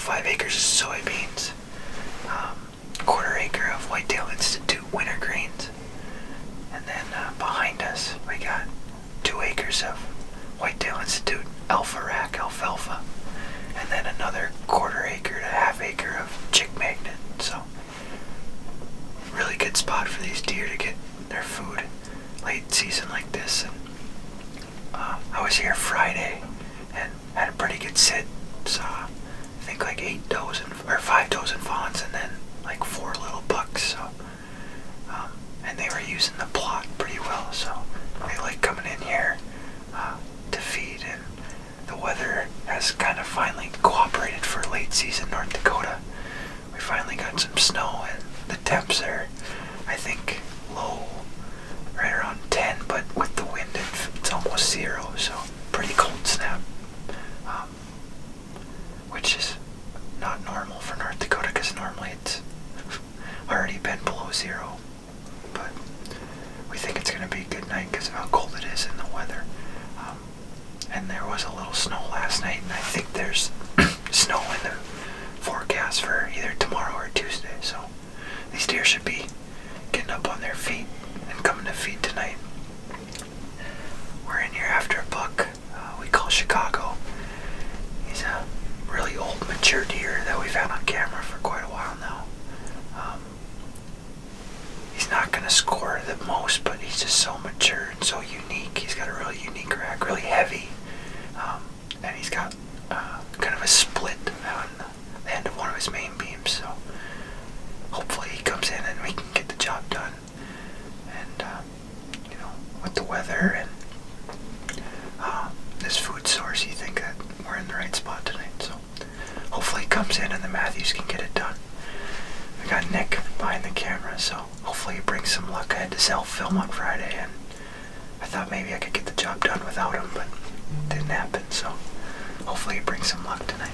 5 acres of soybeans, quarter acre of Whitetail Institute wintergreens, and then behind us we got 2 acres of Whitetail Institute alfalfa, and then another quarter acre to half acre of chick magnet. So really good spot for these deer to get their food late season like this. And I was here Friday and had a pretty good sit. Saw I think like 8 does or 5 does and fawns, and then like 4 little bucks. So and they were using the plot pretty well, so they like coming in here to feed. And the weather has kind of finally cooperated for late season North Dakota. We finally got some snow, and the temps are, I think, low, right around 10, but with the wind it's almost 0, so pretty cold snap, which is not normal for North Dakota, because normally it's already been below 0, but we think it's going to be a good night because of how cold it is in the weather. And there was a little snow last night, and I think there's snow in the forecast for either tomorrow or Tuesday, so these deer should be getting up on their feet and coming to feed tonight. We're in here after a buck we call Chicago. He's a really old, mature deer that we've had on camera for quite a while now. He's not going to score the most, but he's just so mature and so unique. He's got a really unique rack, really heavy, and he's got kind of a split on the end of one of his main beams, so hopefully he comes in and we can get the job done. And with the weather and this food source, you think that we're in the right spot tonight, so hopefully he comes in and the Matthews can get it done. We got Nick behind the camera, so hopefully he brings some luck. I had to self-film on Friday, and I thought maybe I could get the job done without him, but it didn't happen, so hopefully he brings some luck tonight.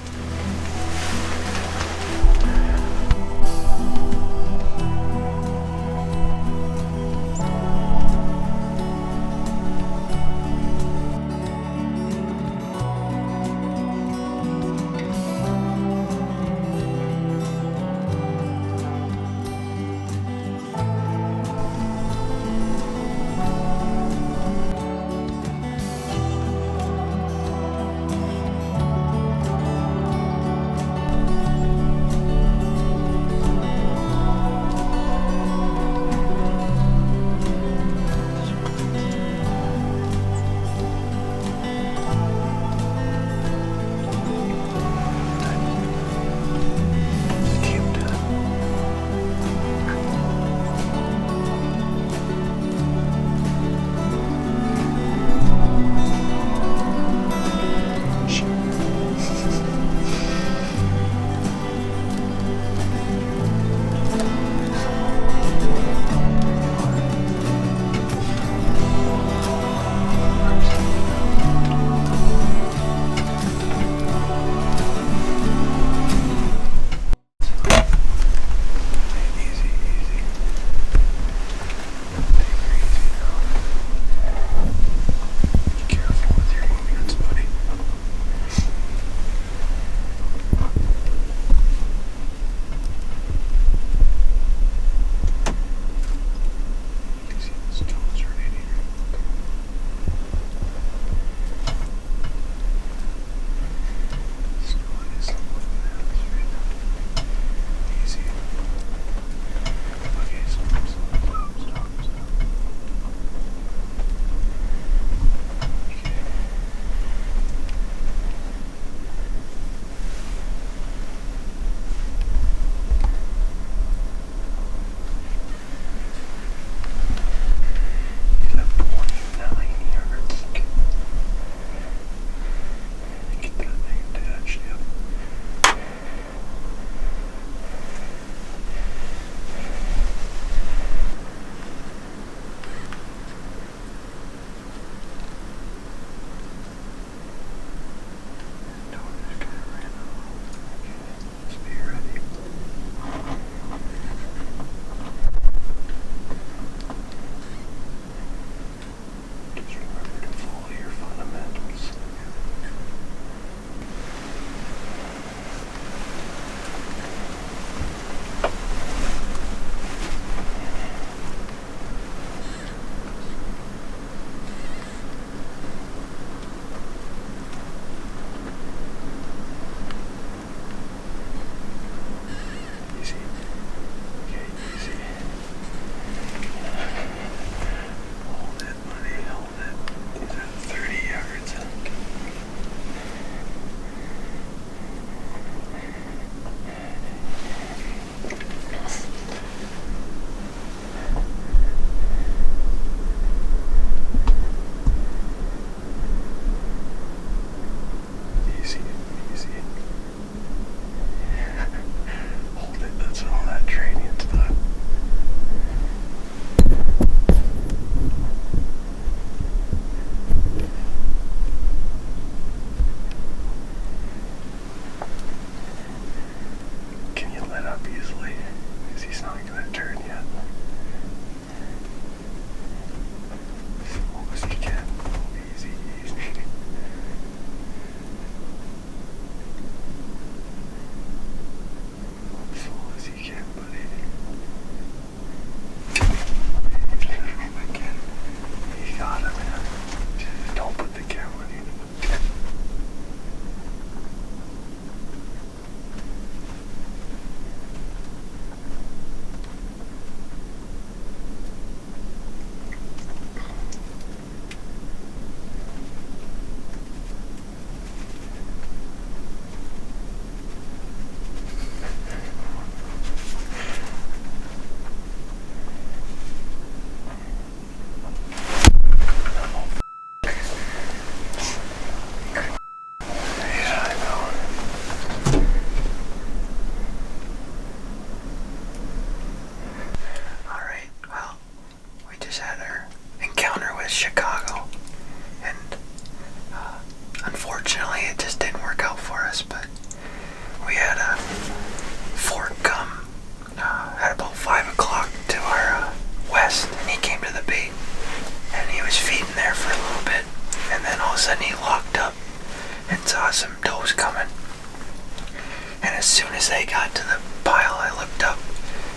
soon as they got to the pile, I looked up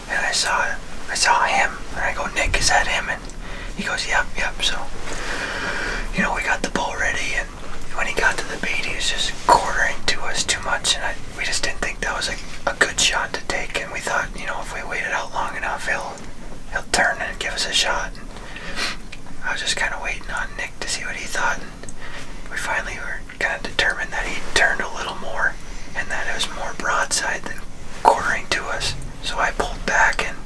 and I saw him, and I go, Nick, is that him? And he goes, yep. So, we got the bull ready, and when he got to the bait, he was just quartering to us too much, and we just didn't think that was a good shot to take, and we thought, if we waited out long enough, he'll turn and give us a shot. And I was just kind of waiting on Nick to see what he thought, and we finally were kind of determined that he turned a little more, and that it was more broadside than quartering to us. So I pulled back, and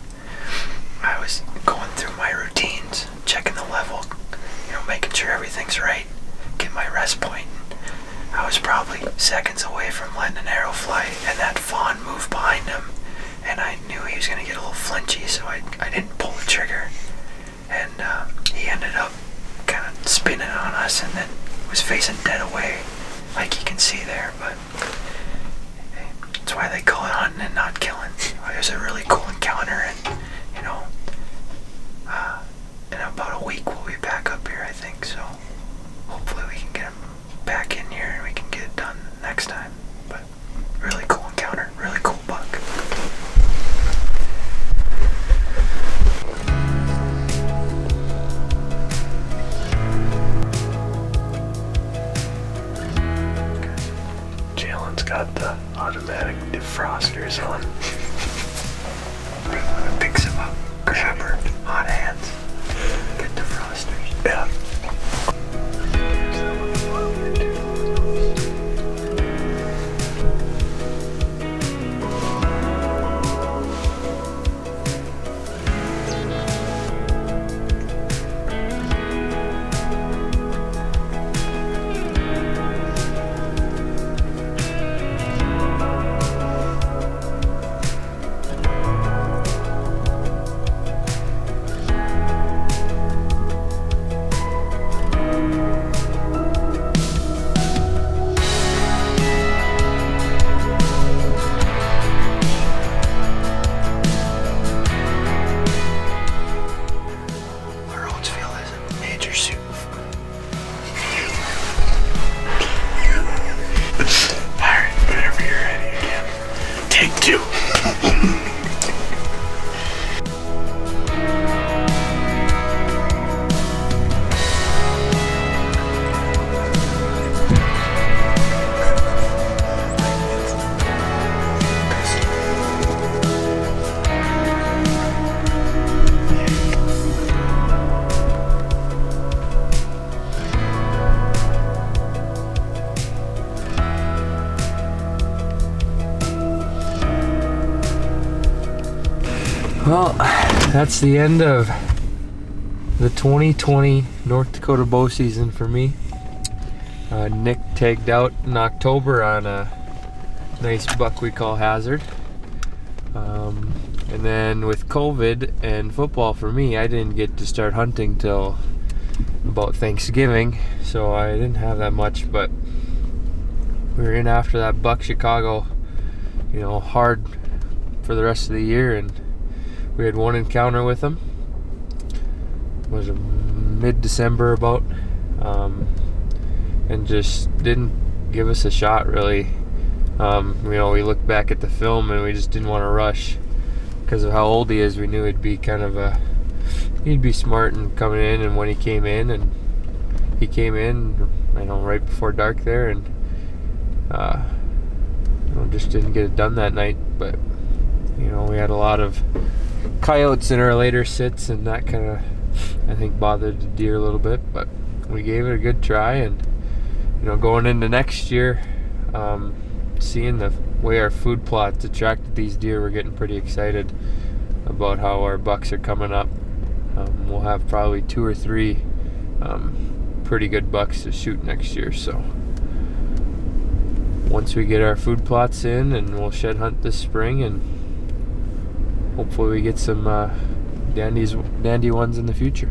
I was going through my routines, checking the level, making sure everything's right, getting my rest point. I was probably seconds away from letting an arrow fly, and that fawn moved behind him, and I knew he was going to get a little flinchy, so I didn't pull the trigger, and he ended up kind of spinning on us, and then was facing dead away, like you can see there. But that's why they call it hunting and not killing. It was a really cool encounter, and in about a week we'll be back up here, I think. So hopefully we can get him back in here and we can get it done next time. But really cool encounter, really cool buck. Jalen's got the automatic defrosters on. Picks him up, grabber, hot hands, good defrosters. Yeah. Well, that's the end of the 2020 North Dakota bow season for me. Nick tagged out in October on a nice buck we call Hazard. And then with COVID and football for me, I didn't get to start hunting till about Thanksgiving, so I didn't have that much, but we were in after that buck Chicago, hard for the rest of the year, and we had one encounter with him. It was mid-December about, and just didn't give us a shot really. We looked back at the film and we just didn't want to rush because of how old he is. We knew he'd be he'd be smart and coming in, and when he came in, right before dark there, and just didn't get it done that night. But we had a lot of coyotes in our later sits, and that kind of, I think, bothered the deer a little bit, but we gave it a good try. And going into next year, seeing the way our food plots attracted these deer, we're getting pretty excited about how our bucks are coming up. We'll have probably 2 or 3 pretty good bucks to shoot next year. So once we get our food plots in, and we'll shed hunt this spring, and hopefully we get some dandy ones in the future.